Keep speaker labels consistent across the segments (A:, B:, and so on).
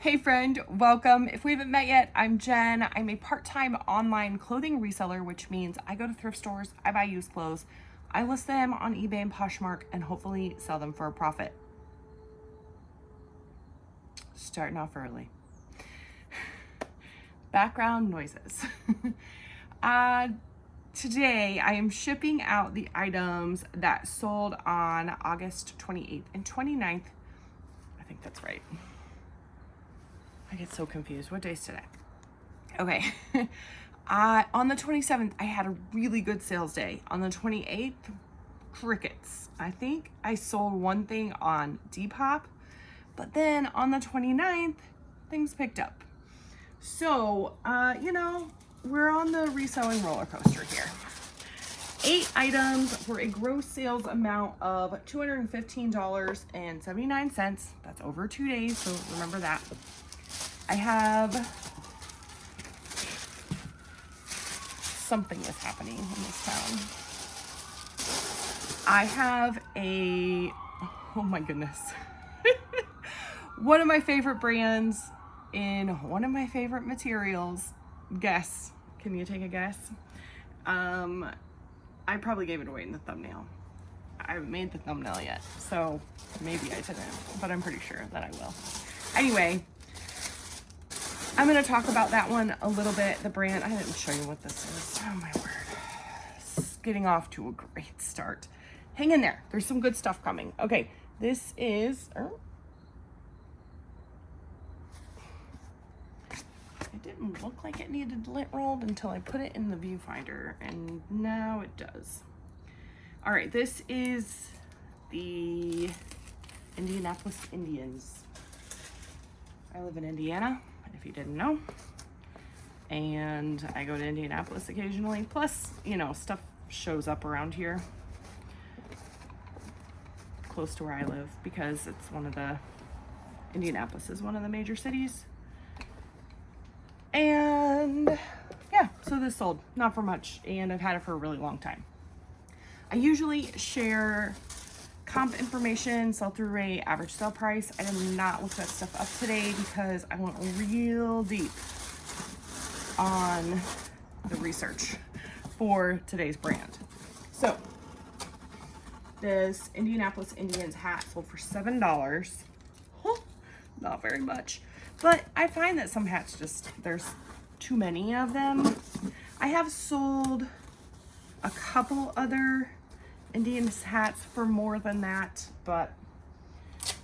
A: Hey friend, welcome. If we haven't met yet, I'm Jen. I'm a part-time online clothing reseller, which means I go to thrift stores, I buy used clothes, I list them on eBay and Poshmark, and hopefully sell them for a profit. Starting off early. Background noises. Today I am shipping out the items that sold on August 28th and 29th. I think that's right. I get so confused. What day is today? Okay. On the 27th, I had a really good sales day. On the 28th, crickets. I think I sold one thing on Depop, but then on the 29th, things picked up. So, we're on the reselling roller coaster here. 8 items for a gross sales amount of $215.79. That's over 2 days, so remember that. I have something is happening in this town. I have oh my goodness. One of my favorite brands in one of my favorite materials. Guess. Can you take a guess? I probably gave it away in the thumbnail. I haven't made the thumbnail yet, so maybe I didn't, but I'm pretty sure that I will. Anyway, I'm going to talk about that one a little bit. The brand, I didn't show you what this is. Oh my word. It's getting off to a great start. Hang in there. There's some good stuff coming. Okay, this is... It didn't look like it needed lint rolled until I put it in the viewfinder, and now it does. All right, this is the Indianapolis Indians. I live in Indiana, if you didn't know, and I go to Indianapolis occasionally. Plus, stuff shows up around here close to where I live because it's Indianapolis is one of the major cities. And yeah, so this sold, not for much, and I've had it for a really long time. I usually share comp information, sell-through rate, average sale price. I did not look that stuff up today because I went real deep on the research for today's brand. So this Indianapolis Indians hat sold for $7. Not very much, but I find that some hats there's too many of them. I have sold a couple other Indians hats for more than that, but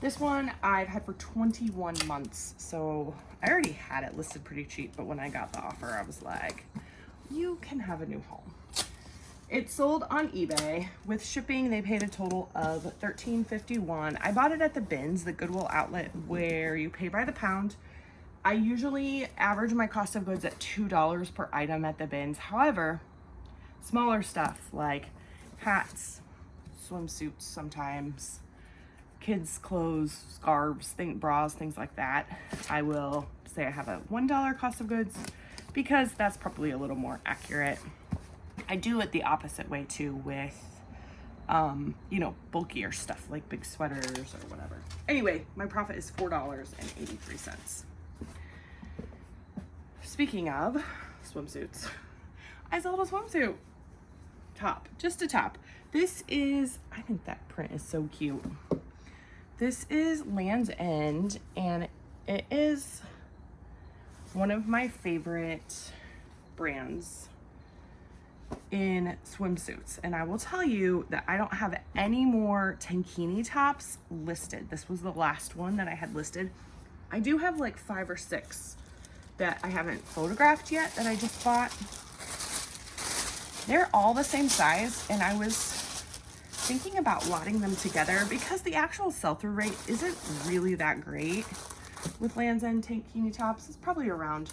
A: this one I've had for 21 months, so I already had it listed pretty cheap, but when I got the offer, I was like, you can have a new home. It sold on eBay. With shipping, they paid a total of $13.51. I bought it at the bins, the Goodwill outlet, where you pay by the pound. I usually average my cost of goods at $2 per item at the bins. However, smaller stuff like hats, swimsuits sometimes, kids' clothes, scarves, bras, things like that, I will say I have a $1 cost of goods because that's probably a little more accurate. I do it the opposite way too with, bulkier stuff like big sweaters or whatever. Anyway, my profit is $4.83. Speaking of swimsuits, I sold a swimsuit top, just a top. This is, I think that print is so cute. This is Land's End, and it is one of my favorite brands in swimsuits, and I will tell you that I don't have any more tankini tops listed. This was the last one that I had listed. I do have like 5 or 6 that I haven't photographed yet that I just bought. They're all the same size, and I was thinking about lotting them together because the actual sell-through rate isn't really that great with Land's End tankini tops. It's probably around,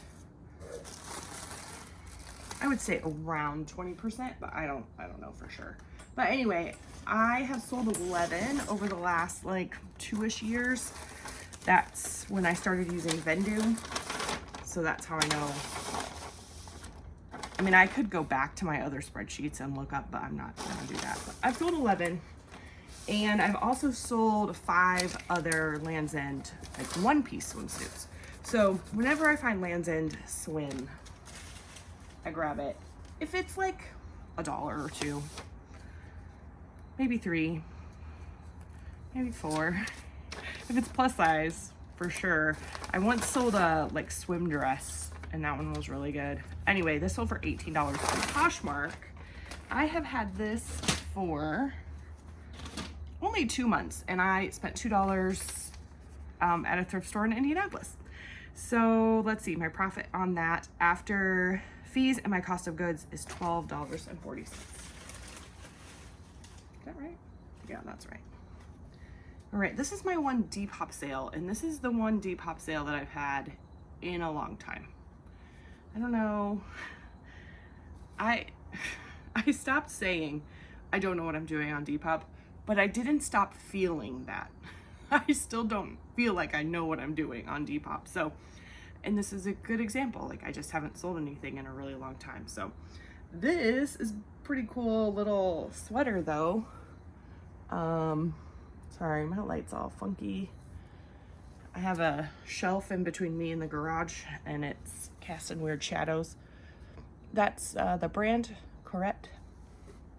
A: I would say around 20%, but I don't know for sure. But anyway, I have sold 11 over the last like 2-ish years. That's when I started using Vendu. So that's how I know. I mean, I could go back to my other spreadsheets and look up, but I'm not gonna do that. But I've sold 11, and I've also sold 5 other Land's End like one-piece swimsuits. So whenever I find Land's End swim, I grab it. If it's like $1 or $2, maybe $3, maybe $4. If it's plus size, for sure. I once sold a like swim dress and that one was really good. Anyway, this sold for $18 on Poshmark. I have had this for only 2 months and I spent $2 at a thrift store in Indianapolis. So let's see, my profit on that after fees and my cost of goods is $12.40. Is that right? Yeah, that's right. All right, this is my one Depop sale, and this is the one Depop sale that I've had in a long time. I don't know. I stopped saying I don't know what I'm doing on Depop, but I didn't stop feeling that. I still don't feel like I know what I'm doing on Depop. So, and this is a good example. Like, I just haven't sold anything in a really long time. So this is pretty cool little sweater though. Sorry, my light's all funky. I have a shelf in between me and the garage and it's casting weird shadows. That's the brand Carhartt,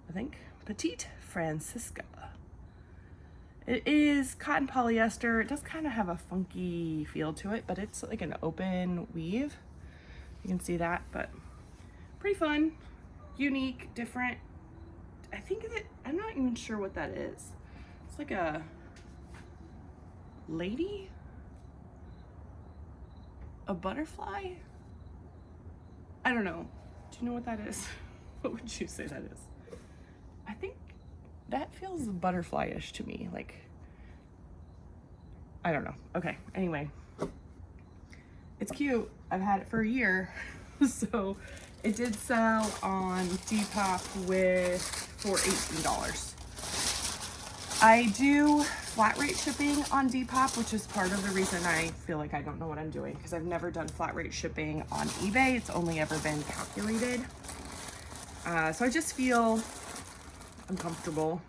A: I think. Petite Francisca. It is cotton polyester. It does kind of have a funky feel to it, but it's like an open weave. You can see that, but pretty fun, unique, different. I think that, I'm not even sure what that is. It's like a lady? A butterfly? I don't know. Do you know what that is? What would you say that is? I think that feels butterfly-ish to me. Like, I don't know. Okay, anyway. It's cute. I've had it for a year. So it did sell on Depop for $18. I do flat rate shipping on Depop, which is part of the reason I feel like I don't know what I'm doing, because I've never done flat rate shipping on eBay. It's only ever been calculated. So I just feel uncomfortable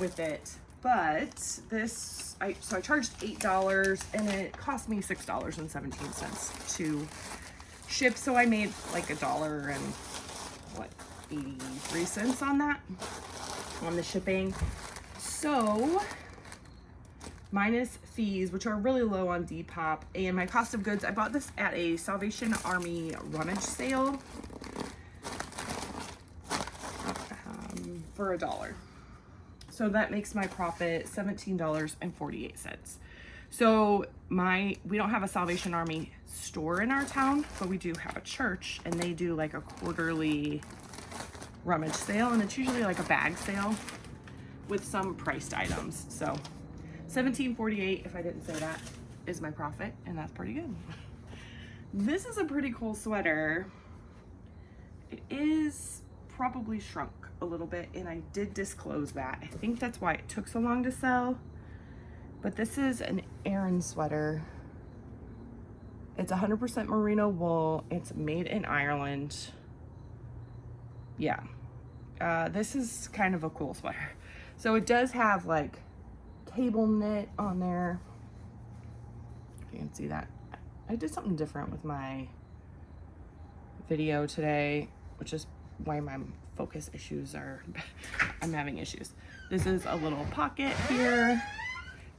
A: with it. But this, so I charged $8 and it cost me $6.17 to ship. So I made like $1 and what, 83 cents on that, on the shipping. So minus fees, which are really low on Depop, and my cost of goods, I bought this at a Salvation Army rummage sale for $1. So that makes my profit $17.48. So we don't have a Salvation Army store in our town, but we do have a church, and they do like a quarterly rummage sale, and it's usually like a bag sale with some priced items. So $17.48, if I didn't say that, is my profit, and that's pretty good. This is a pretty cool sweater. It is probably shrunk a little bit, and I did disclose that. I think that's why it took so long to sell. But this is an Aran sweater. It's 100% merino wool. It's made in Ireland. Yeah. This is kind of a cool sweater. So it does have like cable knit on there. You can see that. I did something different with my video today, which is why my focus issues are, I'm having issues. This is a little pocket here.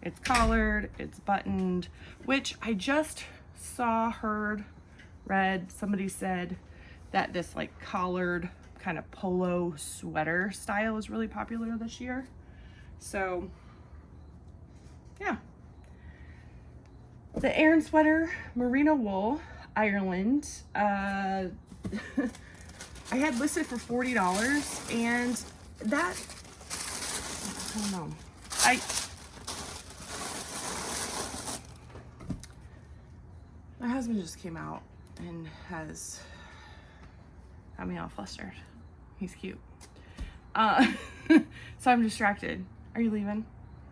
A: It's collared, it's buttoned, which I just saw, read, somebody said that this like collared kind of polo sweater style is really popular this year. So yeah, the Aran sweater, merino wool, Ireland. I had listed for $40, and that, I don't know, my husband just came out and has got me all flustered. He's cute. So I'm distracted. Are you leaving?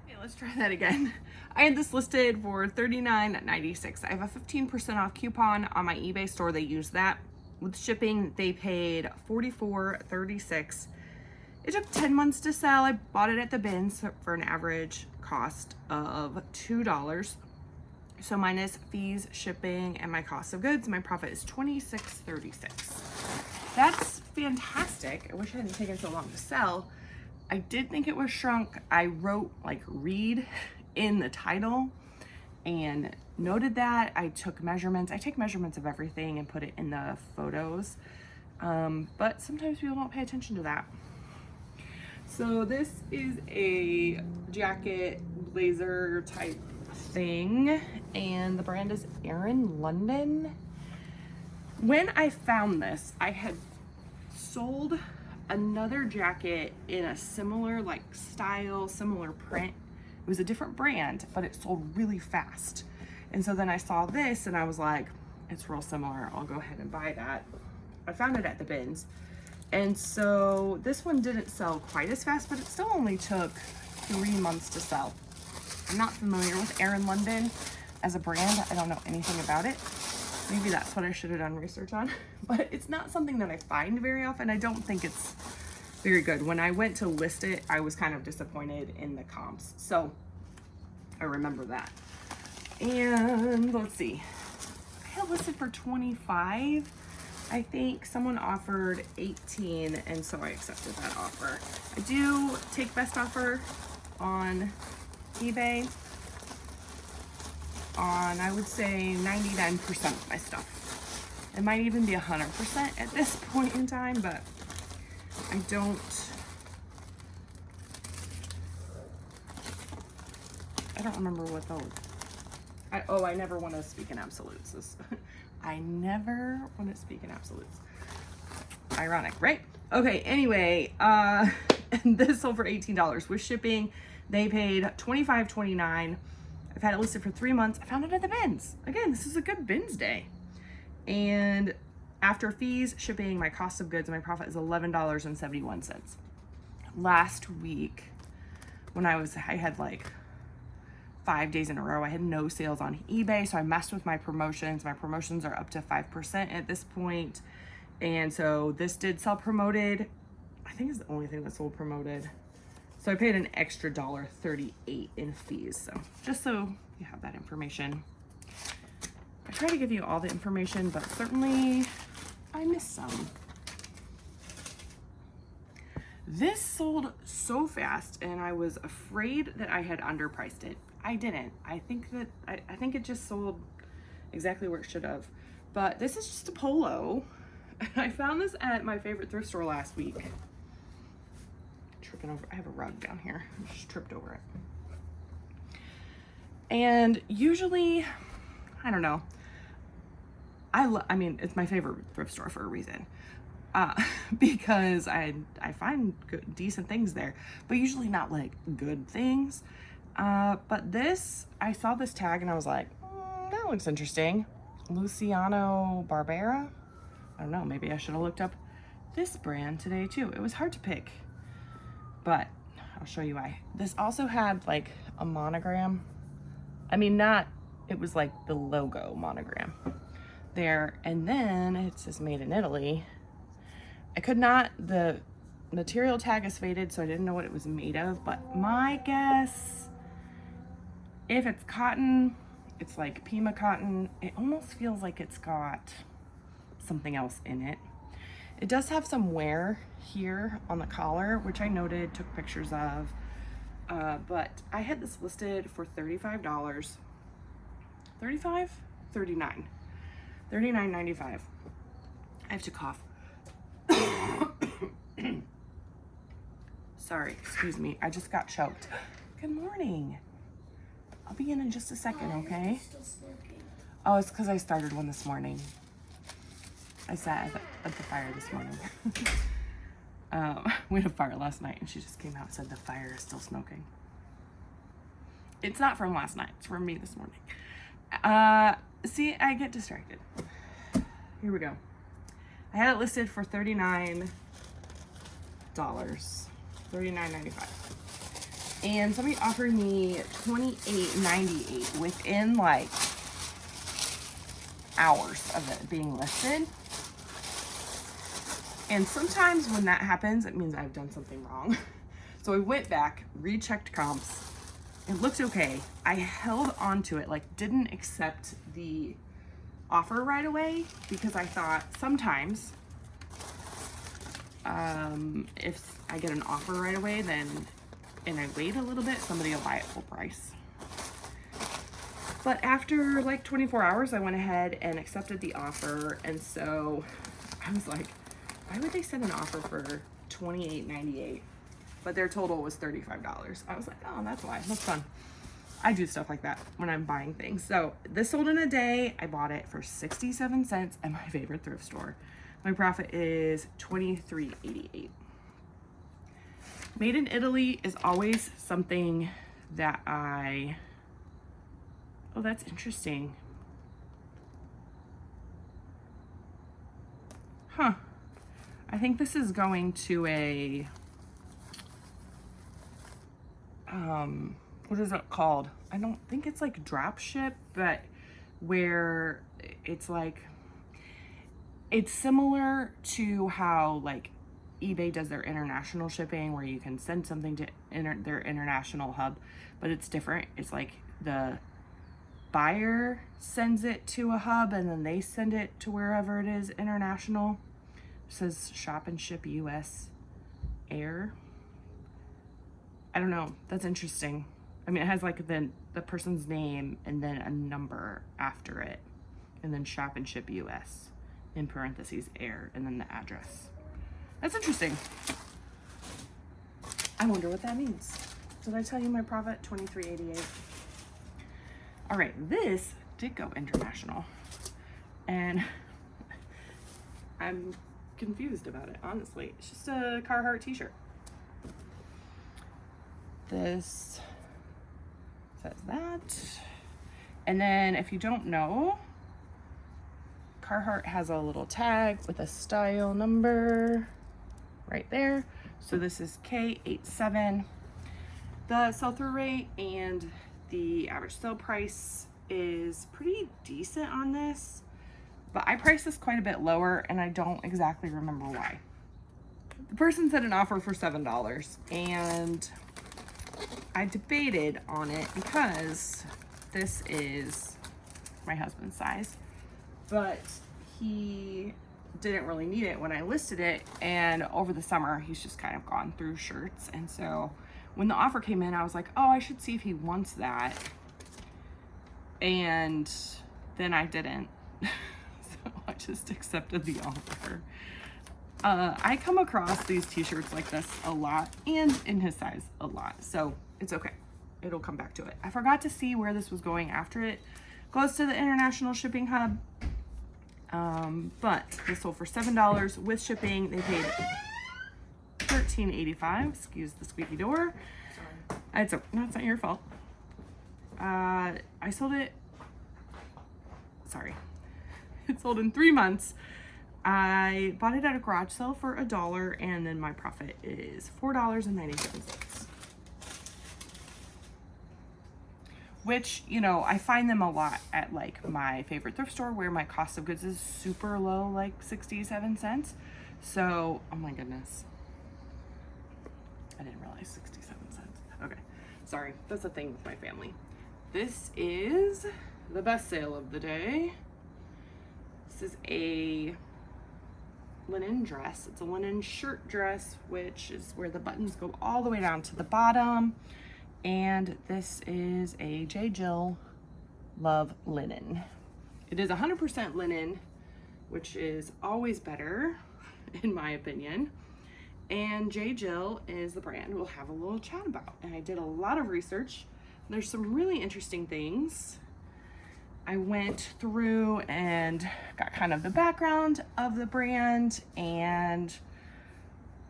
A: Okay, let's try that again. I had this listed for $39.96. I have a 15% off coupon on my eBay store. They use that. With shipping, they paid $44.36. It took 10 months to sell. I bought it at the bins for an average cost of $2. So minus fees, shipping, and my cost of goods, my profit is $26.36. That's fantastic. I wish I hadn't taken so long to sell. I did think it was shrunk. I wrote like read in the title and noted that. I took measurements. I take measurements of everything and put it in the photos. But sometimes people don't pay attention to that. So this is a jacket blazer type thing, and the brand is Erin London. When I found this, I had sold another jacket in a similar like style, similar print. It was a different brand, but it sold really fast. And so then I saw this and I was like, it's real similar, I'll go ahead and buy that. I found it at the bins. And so this one didn't sell quite as fast, but it still only took 3 months to sell. I'm not familiar with Erin London as a brand. I don't know anything about it. Maybe that's what I should have done research on, but it's not something that I find very often. I don't think it's very good. When I went to list it, I was kind of disappointed in the comps. So I remember that. And let's see, I had listed for 25. I think someone offered 18, and so I accepted that offer. I do take best offer on eBay on, I would say, 99% of my stuff. It might even be 100% at this point in time, but I don't remember what those, I never want to speak in absolutes. I never want to speak in absolutes. Ironic, right? Okay, anyway, and this sold for $18 with shipping. They paid $25.29. I've had it listed for 3 months. I found it at the bins. Again, this is a good bins day. And after fees, shipping, my cost of goods, and my profit is $11.71. Last week, when I had like 5 days in a row, I had no sales on eBay, so I messed with my promotions. My promotions are up to 5% at this point. And so this did sell promoted. I think it's the only thing that sold promoted. So I paid an extra $1.38 in fees. So just so you have that information. I try to give you all the information, but certainly I missed some. This sold so fast, and I was afraid that I had underpriced it. I didn't. I think it just sold exactly where it should have. But this is just a polo. I found this at my favorite thrift store last week. Tripping over, I have a rug down here. I just tripped over it. And usually, I don't know. I mean, it's my favorite thrift store for a reason. Because I find good, decent things there, but usually not like good things. But this, I saw this tag and I was like, that looks interesting. Luciano Barbera. I don't know, maybe I should have looked up this brand today too. It was hard to pick, but I'll show you why. This also had like a monogram. I mean, it was like the logo monogram there. And then it says made in Italy. I could not, the material tag is faded, so I didn't know what it was made of, but my guess, if it's cotton, it's like Pima cotton. It almost feels like it's got something else in it. It does have some wear here on the collar, which I noted, took pictures of, but I had this listed for $35. $35? $39. $39.95. I have to cough. Sorry, excuse me. I just got choked. Good morning. I'll be in just a second, okay? Oh, it's because I started one this morning. I sat at the fire this morning. We had a fire last night, and she just came out and said the fire is still smoking. It's not from last night. It's from me this morning. See, I get distracted. Here we go. I had it listed for $39. $39.95. And somebody offered me $28.98 within like hours of it being listed. And sometimes when that happens, it means I've done something wrong. So I went back, rechecked comps, it looked okay. I held on to it, like didn't accept the offer right away because I thought sometimes if I get an offer right away and I wait a little bit, somebody will buy it full price. But after like 24 hours, I went ahead and accepted the offer. And so I was like, why would they send an offer for $28.98? But their total was $35. I was like, oh, that's why. That's fun. I do stuff like that when I'm buying things. So this sold in a day. I bought it for 67 cents at my favorite thrift store. My profit is $23.88. Made in Italy is always something that oh, that's interesting. Huh. I think this is going to a, what is it called? I don't think it's like drop ship, but where it's like, it's similar to how like eBay does their international shipping, where you can send something to their international hub, but it's different. It's like the buyer sends it to a hub and then they send it to wherever it is international. It says shop and ship US air. I don't know. That's interesting. I mean, it has like the person's name and then a number after it, and then shop and ship US in parentheses air, and then the address. That's interesting. I wonder what that means. Did I tell you my profit? $23.88. All right, this did go international, and I'm confused about it, honestly. It's just a Carhartt t-shirt. This says that. And then if you don't know, Carhartt has a little tag with a style number right there. So this is K87. The sell-through rate and the average sale price is pretty decent on this, but I priced this quite a bit lower and I don't exactly remember why. The person said an offer for $7 and I debated on it because this is my husband's size, but he didn't really need it when I listed it, and over the summer he's just kind of gone through shirts, and so when the offer came in I was like, oh, I should see if he wants that, and then I didn't. So I just accepted the offer. I come across these t-shirts like this a lot, and in his size a lot, so it's okay. It'll come back to it. I forgot to see where this was going after it goes to the international shipping hub. But this sold for $7 with shipping. They paid $13.85. Excuse the squeaky door. Sorry. No, it's not your fault. I sold it. Sorry. It sold in 3 months. I bought it at a garage sale for $1, and then my profit is $4.97. Which, you know, I find them a lot at like my favorite thrift store where my cost of goods is super low, like 67 cents. So, oh my goodness. I didn't realize 67 cents. Okay, sorry. That's the thing with my family. This is the best sale of the day. This is a linen dress. It's a linen shirt dress, which is where the buttons go all the way down to the bottom. And this is a JJill Love Linen. It is 100% linen, which is always better, in my opinion. And JJill is the brand we'll have a little chat about. And I did a lot of research. There's some really interesting things. I went through and got kind of the background of the brand and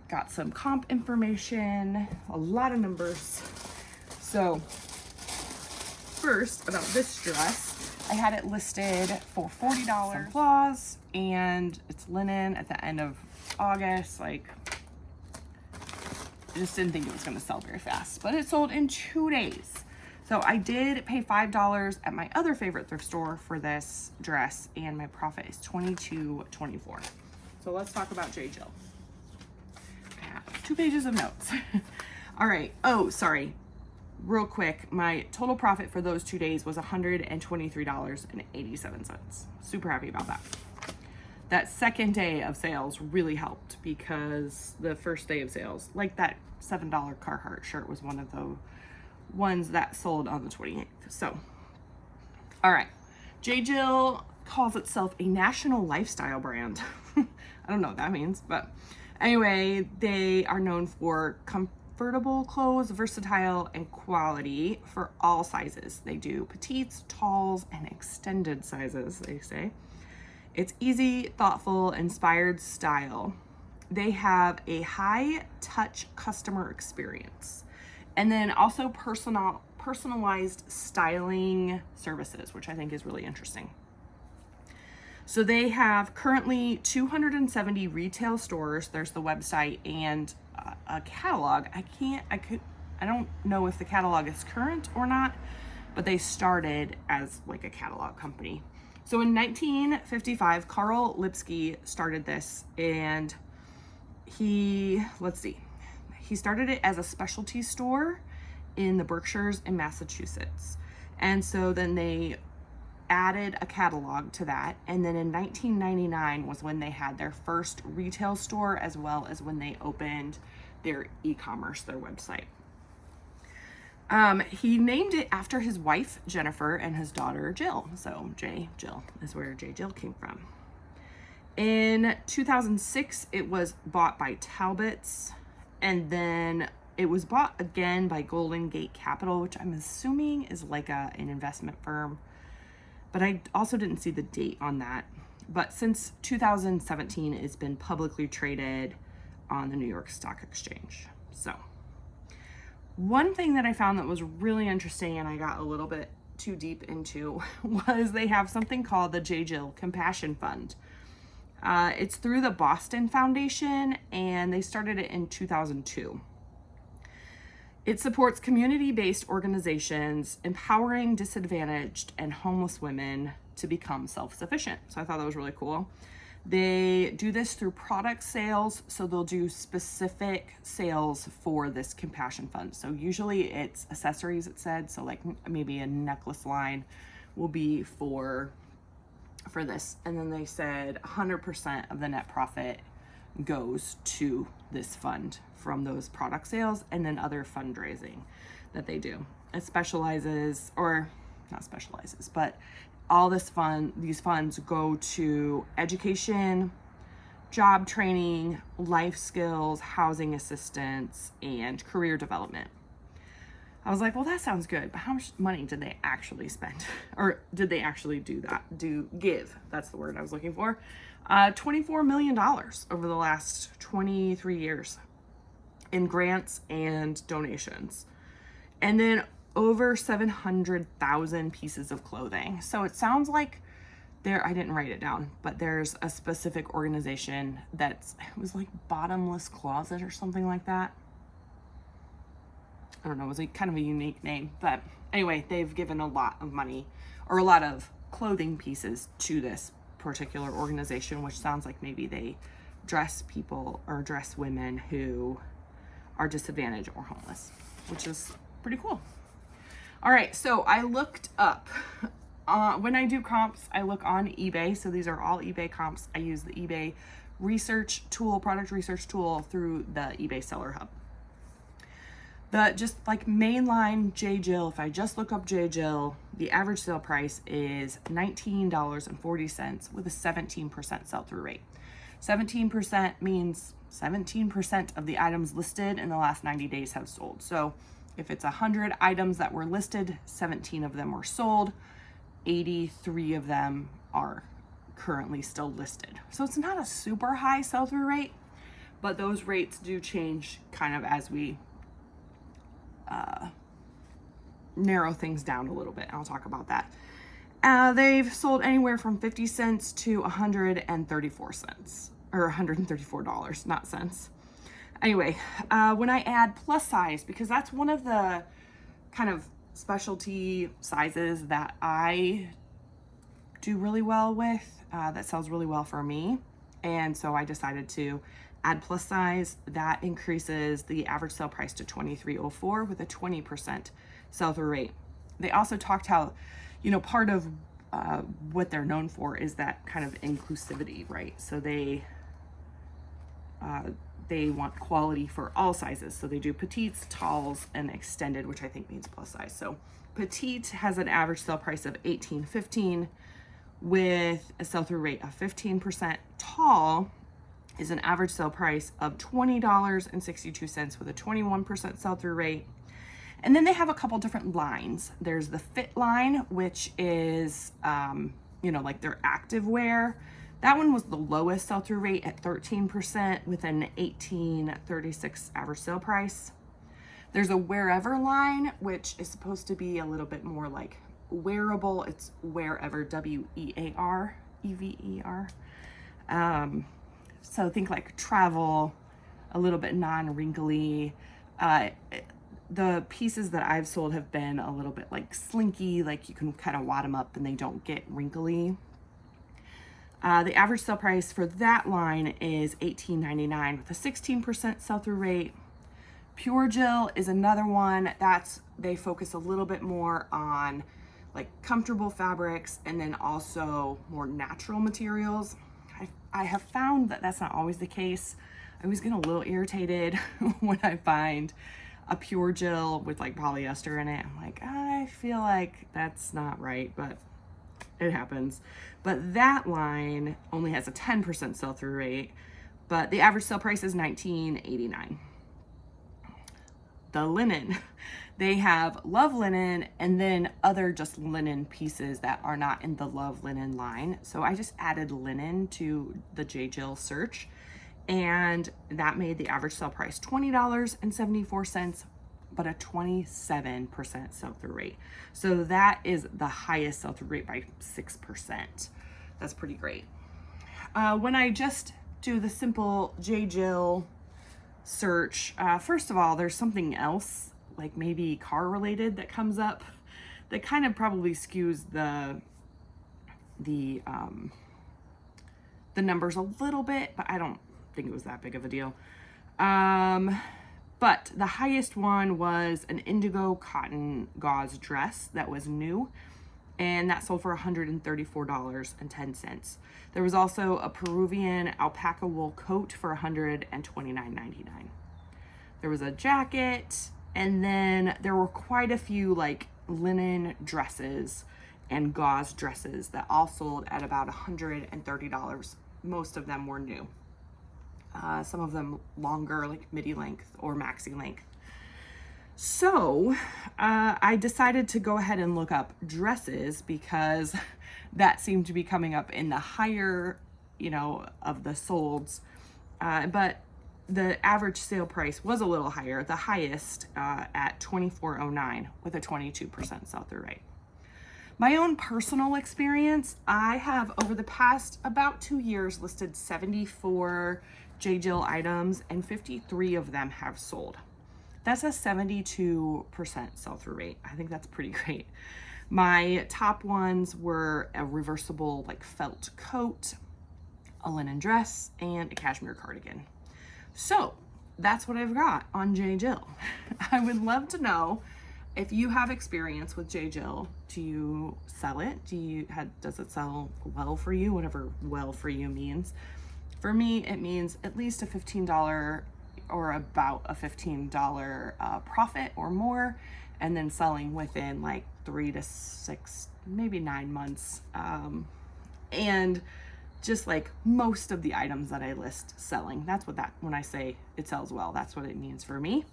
A: got some comp information, a lot of numbers. So first, about this dress, I had it listed for $40 plus, and it's linen at the end of August. Like, I just didn't think it was going to sell very fast, but it sold in 2 days. So I did pay $5 at my other favorite thrift store for this dress, and my profit is $22.24. So let's talk about JJill. I have 2 pages of notes. All right. Oh, sorry. real quick, my total profit for those 2 days was $123.87. Super happy about that. That second day of sales really helped because the first day of sales, like that $7 Carhartt shirt was one of the ones that sold on the 28th. So, all right. JJill calls itself a national lifestyle brand. I don't know what that means, but anyway, they are known for comfortable clothes, versatile, and quality for all sizes. They do petites, talls, and extended sizes, they say. It's easy, thoughtful, inspired style. They have a high-touch customer experience. And then also personalized styling services, which I think is really interesting. So they have currently 270 retail stores. There's the website and a catalog. I don't know if the catalog is current or not, but they started as like a catalog company. So in 1955, Carl Lipsky started this, and he started it as a specialty store in the Berkshires in Massachusetts. And so then they added a catalog to that. And then in 1999 was when they had their first retail store, as well as when they opened their e-commerce, their website. He named it after his wife, Jennifer, and his daughter, Jill. So JJill is where JJill came from. In 2006, it was bought by Talbot's, and then it was bought again by Golden Gate Capital, which I'm assuming is like an investment firm. But I also didn't see the date on that. But since 2017, it's been publicly traded on the New York Stock Exchange. So one thing that I found that was really interesting, and I got a little bit too deep into, was they have something called the JJill Compassion Fund. It's through the Boston Foundation, and they started it in 2002. It supports community-based organizations, empowering disadvantaged and homeless women to become self-sufficient. So I thought that was really cool. They do this through product sales, so they'll do specific sales for this compassion fund. So usually it's accessories, it said, so like maybe a necklace line will be for this. And then they said 100% of the net profit goes to this fund from those product sales, and then other fundraising that they do. It specializes, or not specializes, but all these funds go to education, job training, life skills, housing assistance, and career development. I was like, well, that sounds good, but how much money did they actually spend? Or did they actually give? That's the word I was looking for. $24 million over the last 23 years in grants and donations. And then over 700,000 pieces of clothing. So it sounds like I didn't write it down, but there's a specific organization it was like Bottomless Closet or something like that. I don't know, it was like kind of a unique name, but anyway, they've given a lot of money, or a lot of clothing pieces, to this particular organization, which sounds like maybe they dress people or dress women who are disadvantaged or homeless, which is pretty cool. All right, so I looked up, when I do comps, I look on eBay. So these are all eBay comps. I use the eBay research tool, product research tool, through the eBay Seller Hub. Just like mainline JJill, if I just look up JJill, the average sale price is $19.40 with a 17% sell-through rate. 17% means 17% of the items listed in the last 90 days have sold. So if it's 100 items that were listed, 17 of them were sold, 83 of them are currently still listed. So it's not a super high sell-through rate, but those rates do change kind of as we narrow things down a little bit. I'll talk about that. They've sold anywhere from 50 cents to 134 cents, or $134, not cents. Anyway, when I add plus size, because that's one of the kind of specialty sizes that I do really well with, that sells really well for me. And so I decided to Add plus size, that increases the average sale price to $23.04 with a 20% sell-through rate. They also talked how, you know, part of what they're known for is that kind of inclusivity, right? So they want quality for all sizes. So they do petites, talls, and extended, which I think means plus size. So petite has an average sale price of $18.15 with a sell-through rate of 15%. Tall is an average sale price of $20.62 with a 21% sell-through rate. And then they have a couple different lines. There's the fit line, which is, you know, like their active wear. That one was the lowest sell-through rate at 13% with an $18.36 average sale price. There's a wherever line, which is supposed to be a little bit more like wearable. It's wherever, W-E-A-R, E-V-E-R. So think like travel, a little bit non-wrinkly. The pieces that I've sold have been a little bit like slinky, like you can kind of wad them up and they don't get wrinkly. The average sale price for that line is $18.99 with a 16% sell-through rate. Pure Jill is another one that's, they focus a little bit more on like comfortable fabrics and then also more natural materials. I have found that that's not always the case. I always get a little irritated when I find a Pure Jill with like polyester in it. I'm like, I feel like that's not right, but it happens. But that line only has a 10% sell-through rate, but the average sale price is $19.89. The linen, they have Love Linen and then other just linen pieces that are not in the Love Linen line. So I just added linen to the JJill search, and that made the average sale price $20.74, but a 27% sell-through rate. So that is the highest sell-through rate by 6%. That's pretty great. When I just do the simple JJill search, first of all, there's something else, like maybe car related, that comes up that kind of probably skews the numbers a little bit, but I don't think it was that big of a deal. But the highest one was an indigo cotton gauze dress that was new, and that sold for $134.10. There was also a Peruvian alpaca wool coat for $129.99. There was a jacket, and then there were quite a few like linen dresses and gauze dresses that all sold at about $130. Most of them were new. Some of them longer, like midi length or maxi length. So I decided to go ahead and look up dresses because that seemed to be coming up in the higher, you know, of the solds. But the average sale price was a little higher, the highest at $24.09 with a 22% sell-through rate. My own personal experience, I have over the past about 2 years listed 74 JJill items and 53 of them have sold. That's a 72% sell-through rate. I think that's pretty great. My top ones were a reversible like felt coat, a linen dress, and a cashmere cardigan. So that's what I've got on JJill. I would love to know if you have experience with JJill. Do you sell it? Does it sell well for you? Whatever well for you means. For me, it means at least a $15 or about a $15 profit or more, and then selling within like 3 to 6, maybe 9 months. And just like most of the items that I list selling, that's what when I say it sells well, that's what it means for me.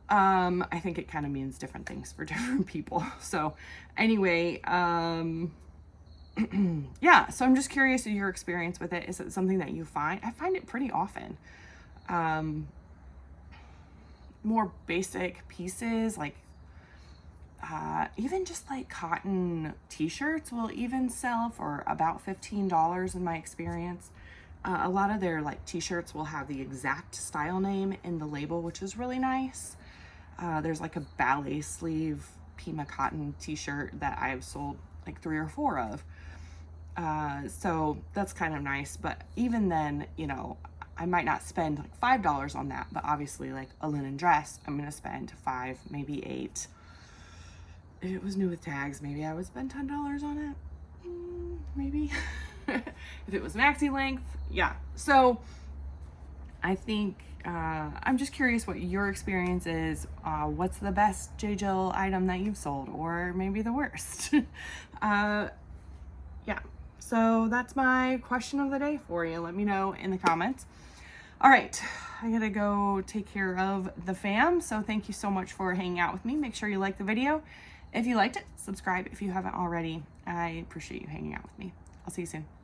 A: I think it kind of means different things for different people. So anyway, yeah, so I'm just curious of your experience with it. Is it something that you find? I find it pretty often. More basic pieces, like even just like cotton t-shirts will even sell for about $15 in my experience. A lot of their like t-shirts will have the exact style name in the label, which is really nice. There's like a ballet sleeve Pima cotton t-shirt that I've sold like 3 or 4 of. So that's kind of nice. But even then, you know, I might not spend like $5 on that, but obviously like a linen dress, I'm gonna spend $5, maybe $8. If it was new with tags, maybe I would spend $10 on it. Maybe. If it was maxi length, yeah. So I think I'm just curious what your experience is. What's the best JJill item that you've sold, or maybe the worst? Yeah, so that's my question of the day for you. Let me know in the comments. All right, I gotta go take care of the fam. So thank you so much for hanging out with me. Make sure you like the video. If you liked it, subscribe if you haven't already. I appreciate you hanging out with me. I'll see you soon.